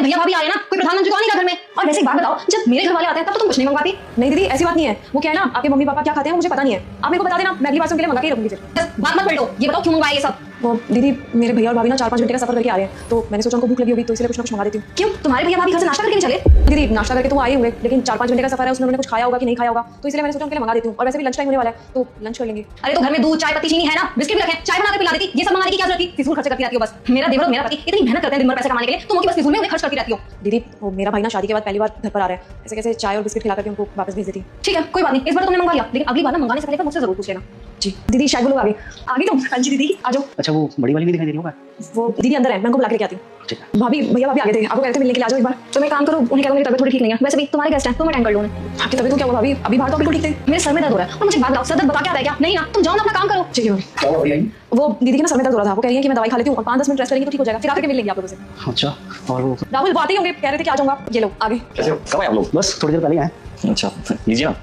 भैया भाभी आए ना, कोई प्रधानमंत्री तो आ नहीं रहा घर में। और वैसे एक बात बताओ, जब मेरे घर वाले आते हैं तब तो तुम कुछ नहीं मंगवाती। नहीं दीदी ऐसी बात नहीं है, वो क्या है ना, आपके मम्मी पापा क्या खाते हैं मुझे पता नहीं है, आप मेरे को बता देना, मैं अगली बार से उनके लिए मंगा के ही रखूंगी। फिर बस बात मत पलटो, ये बताओ क्यों मंगवाया ये सब। वो दीदी मेरे भैया और भाभी ना 4-5 घंटे का सफर करके आ रहे हैं, तो मैंने सोचा उनको भूख लगी होगी तो इसलिए कुछ ना कुछ मंगा देती हूँ। क्यों, तुम्हारे भैया भाभी घर से नाश्ता करके नहीं चले? दीदी नाश्ता करके तो वो आए होंगे, लेकिन 4-5 घंटे का सफर है, उसमें उन्होंने कुछ खाया होगा कि नहीं खाया होगा, तो इसलिए मैंने सोचा उनके लिए मंगा देती हूँ। और वैसे भी लंच टाइम होने वाला है तो लंच कर लेंगे। अरे तो घर में दूध चाय पत्ती चीनी है ना, बिस्किट भी रखे, चाय बना के पिला देती। ये सब मंगाने की क्या जरूरत थी? फिजूल खर्च करती रहती हो बस। मेरा देवर और मेरा पति इतनी मेहनत करते हैं दिन भर पैसे कमाने के लिए, तुम उनकी बस फिजूल में उन्हें खर्च करती रहती हो। दीदी वो मेरा भाई ना शादी के बाद पहली बार घर पर आ रहा है, ऐसे कैसे चाय और बिस्किट खिला करके उनको वापस भेज देती। ठीक है कोई बात नहीं, इस बार तुमने मंगा लिया, लेकिन अगली बार ना मंगाने से पहले मुझसे जरूर पूछ लेना। जी दीदी शायद वो लोग आगे तुम। हाँ जी दीदी आ जाओ। अच्छा वो बड़ी वाली नहीं दिखाई दे रही होगा? वो दीदी अंदर है, मैं उनको बुला के लेके आती हूँ। ठीक है। भाभी भैया भाभी आगे थे, आपको कहते मिलने के लिए आ जाओ एक बार। तुम एक काम करो, उन्हें कह दो मेरी तबीयत थोड़ी ठीक नहीं है, वैसे भी तुम्हारे गेस्ट हैं तो मैं अटेंड कर लूँ। आपकी तबीयत तो क्या हुआ भाभी? अभी बाहर तो बिल्कुल ठीक थे। मेरे सर में दर्द हो रहा है और मुझे बात बताओ, सर दर्द बता क्या रहा है क्या? नहीं ना, तुम जाओ ना अपना काम करो। ठीक है क्या हुआ भैया? वो दीदी के ना सर में दर्द हो रहा था, वो कह रही है कि मैं दवाई खा लेती हूँ और 5-10 मिनट रेस्ट करेंगी तो ठीक हो जाएगा, फिर आके मिल लेंगे आप लोगों से। अच्छा और वो राहुल वो आते ही होंगे, कह रहे थे कि आ जाऊंगा। ये लो आगे। कैसे हो? कब आए आप लोग? बस थोड़ी देर पहले आए। अच्छा लीजिए ना।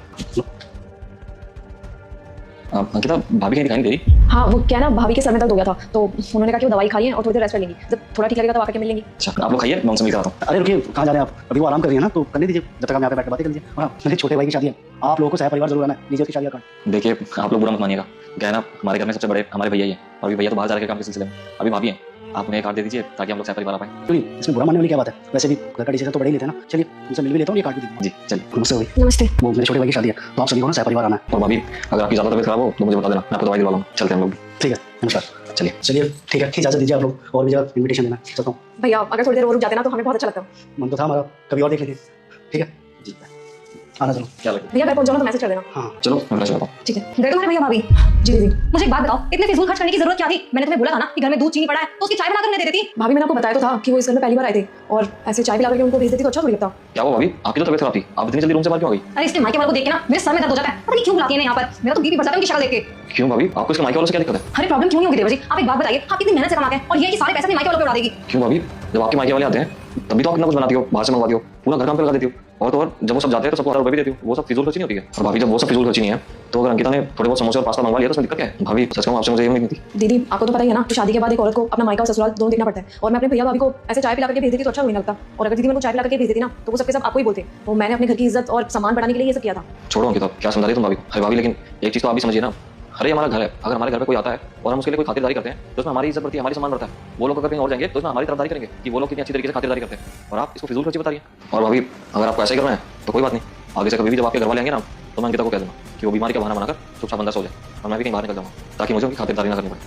अंकिता भाभी कहीं दिखाई नहीं दे रही। हाँ वो क्या है ना, भाभी के सर में दर्द हो गया था तो उन्होंने कहा कि वो दवाई खाई है और थोड़ी देर रेस्ट कर लेंगी, जब थोड़ा ठीक लगेगा तो आकर के मिल लेंगी। अच्छा आप लोग खाइए, मैं उनसे मिलकर आता हूँ। अरे रुकिए, कहाँ जा रहे हैं आप? अभी वो आराम कर रही है ना, तो करने दीजिए, जब तक हम यहाँ पे बैठ के बातें कर लीजिए। हाँ मेरे छोटे भाई की शादी है, आप लोगों को सह परिवार जरूर आना है, लीजिए उसकी शादी का कार्ड। देखिए आप लोग बुरा मत मानिएगा, क्या है ना हमारे घर में सबसे बड़े हमारे भैया ही हैं और अभी भैया तो बाहर जा रहे हैं काम के सिलसिले में, अभी भाभी हैं, आप उन्हें कार्ड दे दीजिए ताकि हम लोग सह परिवार आ पाए। क्यों नहीं, इसमें बुरा मानने वाली क्या बात है? वैसे भी घर का डिसीजन तो बड़े ही लेते हैं ना। चलिए उनसे मिल भी लेता हूँ, ये कार्ड भी दीजिए। जी चलिए। नमस्ते भाई। नमस्ते। वो मेरे छोटे भाई की शादी है तो आप सभी को ना सह परिवार आना है। और भाभी अगर आपकी ज़्यादा तबीयत खराब हो तो मुझे बता देना, मैं आपको दवाई दिलवा लूँगा। चलते हैं हम लोग। ठीक है नमस्कार। चलिए चलिए ठीक है, इजाजत दीजिए आप लोग, और भी जगह इन्विटेशन देना। चलता हूँ। भैया अगर थोड़ी देर और रुक जाते ना तो हमें बहुत अच्छा लगता। मन तो था हमारा, कभी और देख लेंगे। ठीक है जी आना चलो। क्या लगे? भैया घर पहुंच जाओ तो मैसेज कर देना। हाँ चलो मैं फ्रेश होता हूँ। ठीक है। गए तुम्हारे भैया भाभी? जी दीदी। मुझे एक बात बताओ, इतने फिजूल खर्च करने की जरूरत क्या थी? मैंने तुम्हें बोला था ना कि घर में दूध चीनी पड़ा है तो उसकी चाय बनाकर उन्हें दे देती। भाभी मैंने आपको बताया तो था कि वो इस घर में पहली बार आए थे और ऐसे चाय पिला करके उनको भेज देती तो अच्छा थोड़ी लगता। क्या हुआ भाभी, आपकी तो तबीयत खराब थी, आप इतनी जल्दी रूम से बाहर क्यों आ गई? अरे इसके मायके वालों को देख के ना मेरे सर में दर्द हो जाता है, पता नहीं क्यों बुलाती है यहाँ पर। मेरा तो बीपी बढ़ जाता है उनकी शक्ल देख के। क्यों भाभी, आपको इसके मायके वालों से क्या दिक्कत है? अरे प्रॉब्लम क्यों नहीं होगी देवर जी? आप एक बात बताइए, आप कितनी मेहनत से कमाते हैं और ये कि सारे पैसे अपने मायके वालों पे उड़ा देगी। क्यों भाभी, जब आपके मायके वाले आते हैं तभी तो आप कितना कुछ बनाती हो, बाहर से मंगवाती हो, पूरा घर काम पे लगा देती हो, और तो और जब वो सब जाते हैं तो सबको 1000 रुपए भी देती हो। वो सब फिजूल खर्ची नहीं होती है? और भाभी जब वो सब फिजूल खर्ची नहीं है तो अगर अंकिता ने थोड़े बहुत समोसे और पास्ता मंगवा लिया तो उसमें दिक्कत क्या है? भाभी सच कहूं आपसे मुझे ये उम्मीद नहीं थी। दीदी आपको तो पता ही है ना कि शादी के बाद एक औरत को अपना मायका और ससुराल दोनों देखना पड़ता है, और मैं अपने भैया भाभी को ऐसे चाय पिला करके भेज देती तो अच्छा नहीं लगता। और अगर दीदी मेरे को चाय पिला करके भेज देती ना तो वो सबके सब आपको ही बोलते। वो मैंने अपने घर की इज्जत और सम्मान बढ़ाने के लिए ये सब किया था। छोड़ो अंकिता, क्या समझा रही तुम भाभी को? अरे भाभी लेकिन एक चीज तो आप भी समझिए ना, अरे हमारा घर है, अगर हमारे घर पे कोई आता है और हम उसके लिए कोई खातिरदारी करते हैं तो उसमें हमारी इज्जत बढ़ती है, हमारी सम्मान बढ़ता है। वो लोग अगर कहीं और जाएंगे तो उसमें हमारी तरफदारी करेंगे कि वो लोग कितनी अच्छी तरीके से खातिरदारी करते हैं, और आप इसको फिजूल खर्ची बता रही हैं। और भाभी अगर आपको ऐसा ही करना है तो कोई बात नहीं, आगे से कभी भी जब आपके घर वाले आएंगे ना तो मैं अंकिता को कह दूंगा कि वो बीमारी का बहाना बनाकर चुपचाप बंदा सो जाए और मैं भी कहीं बाहर निकल जाऊंगा ताकि मुझे उनकी खातिरदारी ना करनी पड़े।